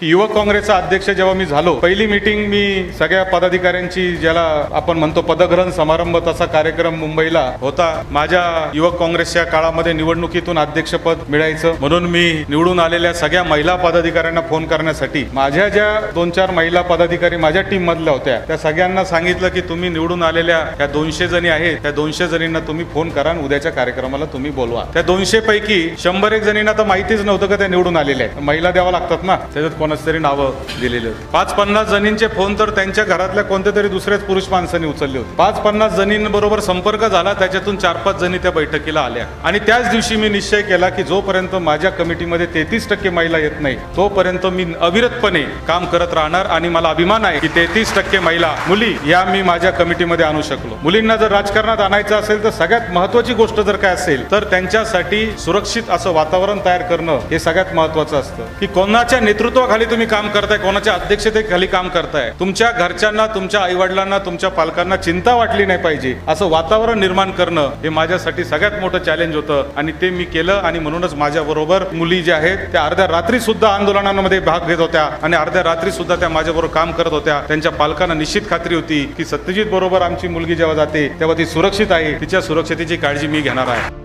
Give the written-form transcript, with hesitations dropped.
युवक काँग्रेसचा अध्यक्ष जेव्हा मी झालो, पहिली मीटिंग मी सगळ्या पदाधिकाऱ्यांची, ज्याला आपण म्हणतो पदग्रहण समारंभ, तसा कार्यक्रम मुंबईला होता. माझ्या युवक काँग्रेसच्या काळामध्ये निवडणुकीतून अध्यक्षपद मिळायचं म्हणून मी निवडून आलेल्या सगळ्या महिला पदाधिकाऱ्यांना फोन करण्यासाठी माझ्या ज्या 2-4 महिला पदाधिकारी माझ्या टीम मधल्या होत्या त्या सगळ्यांना सांगितलं की तुम्ही निवडून आलेल्या त्या 200 जणी आहेत, त्या 200 जणींना तुम्ही फोन करा आणि उद्याच्या कार्यक्रमाला तुम्ही बोलवा. त्या 200 पैकी 100-1 जणींना तर माहितीच नव्हतं का त्या निवडून आलेल्या आहेत. महिला द्यावा लागतात ना, त्याच्यात कोणाच तरी नावं दिलेली होती. 5-50 जणींचे फोन तर त्यांच्या घरातल्या कोणत्या तरी दुसऱ्याच पुरुष माणसांनी उचलले होते. 5-50 जणींबरोबर संपर्क झाला, त्याच्यातून 4-5 जणी त्या बैठकीला आल्या. आणि त्याच दिवशी मी निश्चय केला की जोपर्यंत माझ्या कमिटीमध्ये 33% महिला येत नाही तोपर्यंत मी अविरतपणे काम करत राहणार. आणि मला अभिमान आहे की 33% महिला मुली या मी माझ्या कमिटीमध्ये आणू शकलो. मुलींना जर राजकारणात आणायचं असेल तर सगळ्यात महत्वाची गोष्ट जर काय असेल तर त्यांच्यासाठी सुरक्षित असं वातावरण तयार करणं हे सगळ्यात महत्वाचं असतं. की कोणाच्या नेतृत्वाखाली तुम्ही काम करताय, कोणाच्या अध्यक्षतेखाली काम करताय, तुमच्या घरच्यांना, तुमच्या आईवडिलांना, तुमच्या पालकांना चिंता वाटली नाही पाहिजे असं वातावरण निर्माण करणं हे माझ्यासाठी सगळ्यात मोठं चॅलेंज होतं. आणि ते मी केलं. आणि म्हणूनच माझ्या बरोबर मुली ज्या आहेत त्या अर्ध्या रात्री सुद्धा आंदोलनांमध्ये भाग घेत होत्या आणि अर्ध्या रात्री सुद्धा त्या माझ्याबरोबर काम करत होत्या. त्यांच्या पालकांना निश्चित खात्री होती की सत्यजित बरोबर आमची मुलगी जेव्हा जाते तेव्हा ती सुरक्षित आहे, तिच्या सुरक्षतेची काळजी मी घेणार आहे.